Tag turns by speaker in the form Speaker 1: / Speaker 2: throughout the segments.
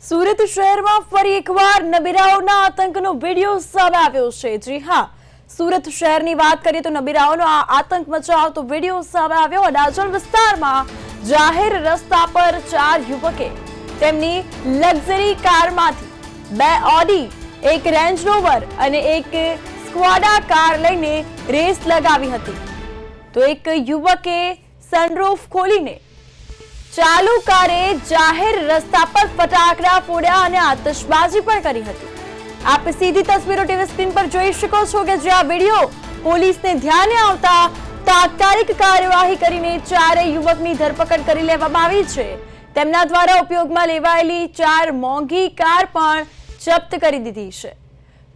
Speaker 1: સુરત શહેરમાં ફરી એકવાર નબીરાઓના આતંકનો વિડિયો સામે આવ્યો છે। જી હા, સુરત શહેરની વાત કરીએ તો નબીરાઓનો આ આતંક મચાવતો વિડિયો સામે આવ્યો। અડાજણ વિસ્તારમાં જાહેર રસ્તા પર 4 યુવકે તેમની લક્ઝરી કારમાંથી 2 ઓડી, 1 રેન્જ રોવર અને 1 સ્ક્વાડા કાર લઈને રેસ લગાવી હતી। તો એક યુવકે સનરૂફ ખોલીને ચાલુ કારે જાહેર રસ્તા પર ફટાકડા ફોડ્યા અને આતશબાજી પણ કરી હતી। આપ સીધી તસવીરો ટીવી સ્ક્રીન પર જોઈ શકો છો કે જે આ વિડિયો પોલીસને ધ્યાને આવતા તાત્કાલિક કાર્યવાહી કરીને 4 યુવકની ધરપકડ કરી લેવામાં આવી છે। તેમના દ્વારા ઉપયોગમાં લેવાયેલી 4 મોંઘી કાર પણ જપ્ત કરી દીધી છે।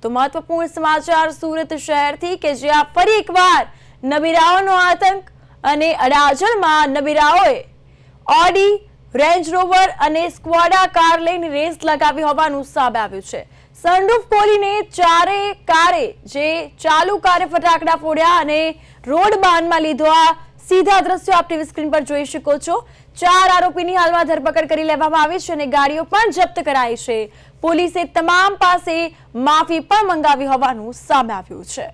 Speaker 1: તો મહત્વપૂર્ણ સમાચાર સુરત શહેરથી કે જ્યાં ફરી એકવાર નબીરાઓનો આતંક અને અડાજણમાં નબીરાઓએ ઓડી, રેન્જ રોવર અને સ્ક્વાડા કાર લઈને રેસ લગાવી હોવાનું સામે આવ્યું છે। સનરૂફ ખોલીને 4 કારે જે ચાલુ કારે ફટાકડા ફોડ્યા અને રોડ બાંધમાં લીધો। આ સીધા દ્રશ્યો આપ ટીવી સ્ક્રીન પર જોઈ શકો છો। 4 આરોપીની હાલમાં ધરપકડ કરી લેવામાં આવી છે અને ગાડીઓ પણ જપ્ત કરાઈ છે। પોલીસે તમામ પાસે માફી પણ મંગાવી હોવાનું સામે આવ્યું છે।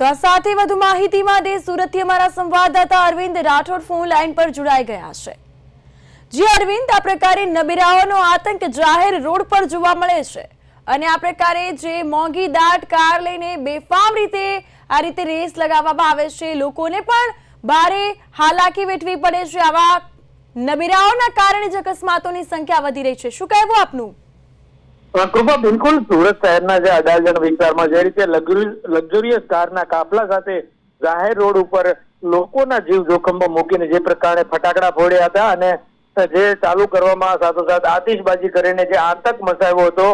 Speaker 1: તો આ સાથે વધુ માહિતી માટે સુરતથી અમારા સંવાદદાતા અરવિંદ રાઠોડ ફોન લાઈન પર જોડાઈ ગયા છે। જી અરવિંદ, આ પ્રકારે નબીરાઓનો આતંક જાહેર રોડ પર જોવા મળે છે અને આ પ્રકારે જે મોંઘી દાટ કાર લઈને બેફામ રીતે આ રીતે રેસ લગાવવામાં આવે છે, લોકોને પણ ભારે હાલાકી વેઠવી પડે છે। આવા નબીરાઓના કારણે જ અકસ્માતોની સંખ્યા વધી રહી છે। શું કહેવું આપનું?
Speaker 2: કૃપા, બિલકુલ સુરત શહેરના જે અડાજણ વિસ્તારમાં જે રીતે લક્ઝુરિયસ કારના કાફલા સાથે જાહેર રોડ ઉપર લોકોના જીવ જોખમમાં મૂકીને જે પ્રકારે ફટાકડા ફોડ્યા હતા અને જે ચાલુ કરવામાં સાથોસાથ આતિશબાજી કરીને જે આતંક મચાવ્યો હતો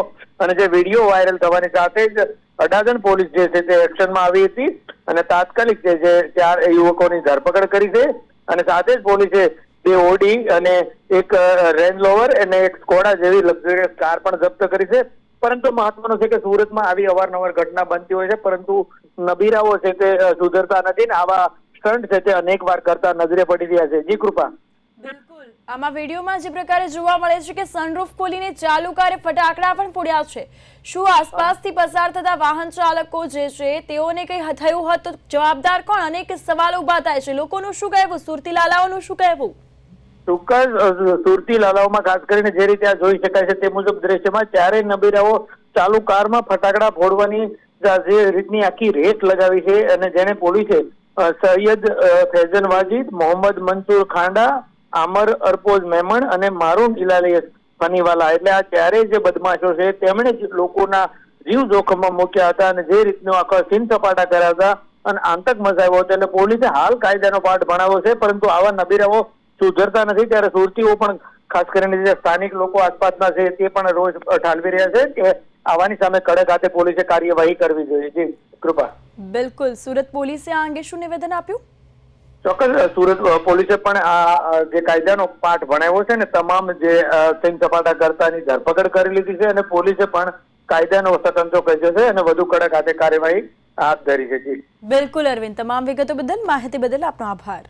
Speaker 2: અને જે વિડીયો વાયરલ થવાની સાથે જ અડાજણ પોલીસ જે છે તે એક્શનમાં આવી હતી અને તાત્કાલિક જે 4 યુવકોની ધરપકડ કરી છે અને સાથે જ પોલીસે 2 ઓડી અને 1 રેન્જ રોવર અને 1 સ્કોડા જેવી લક્ઝરિયસ કાર પણ જપ્ત કરી છે। પરંતુ મહત્વનું છે કે સુરતમાં આવી અવારનવાર ઘટના બનતી હોય છે, પરંતુ નબીરાઓ છે તે સુધરતા નથી ને આવા સ્ટન્ટ છે તે અનેકવાર કરતા નજરે પડી રહ્યા છે। જી કૃપા,
Speaker 1: બિલકુલ, આમાં વિડીયોમાં જે પ્રકારે જોવા મળે છે કે સનરૂફ ખોલીને ચાલુ કારે ફટાકડા પણ ફોડ્યા છે। શું આસપાસથી પસાર થતા વાહન ચાલકો જે છે તેઓને કંઈ થયું હોત તો જવાબદાર કોણ? અનેક સવાલો ઉભા થાય છે। લોકોનું શું કહેવું? સુરતી લાલાઓનું શું કહેવું?
Speaker 2: ચોક્કસ, સુરતી લાલાઓમાં ખાસ કરીને જે રીતે આ જોઈ શકાય છે તે મુજબ દ્રશ્યમાં 4 નબીરાઓ ચાલુ કારમાં ફટાકડા ફોડવાની જે રીતની આખી રેસ લગાવી છે અને જેને પોલીસે સૈયદ ફૈઝન વાજીદ, મોહમ્મદ મંસૂર ખાંડા, આમર અરપોઝ મેમણ અને મારૂન ઇલાલિયસ ફનીવાલા એટલે આ 4 જે બદમાશો છે તેમણે જ લોકોના જીવ જોખમમાં મૂક્યા હતા અને જે રીતનો આખો સીન સપાટા કર્યા હતા અને આતંક મચાવ્યો હતો એટલે પોલીસે હાલ કાયદાનો પાઠ ભણાવ્યો છે। પરંતુ આવા નબીરાઓ સુધરતા નથી, ત્યારે સુરતીઓ પણ ખાસ કરીને જે સ્થાનિક લોકો આસપાસના છે તે પણ રોજ ઠાલવી રહ્યા છે કે આવાની સામે કડક હાથે પોલીસે કાર્યવાહી કરવી જોઈએ। જી કૃપા,
Speaker 1: બિલકુલ, સુરત પોલીસે આ અંગે શું નિવેદન આપ્યું?
Speaker 2: ચોક્કસ, સુરત પોલીસે પણ આ જે કાયદાનો પાઠ ભણાવ્યો છે ને તમામ જે સીન સપાટા કરતાની ધરપકડ કરી લીધી છે અને પોલીસે પણ કાયદાનો સતંચો કર્યો છે અને વધુ કડક હાથે કાર્યવાહી હાથ ધરી છે। જી
Speaker 1: બિલકુલ અરવિંદ, તમામ વિગતો બદલ, માહિતી બદલ આપનો આભાર।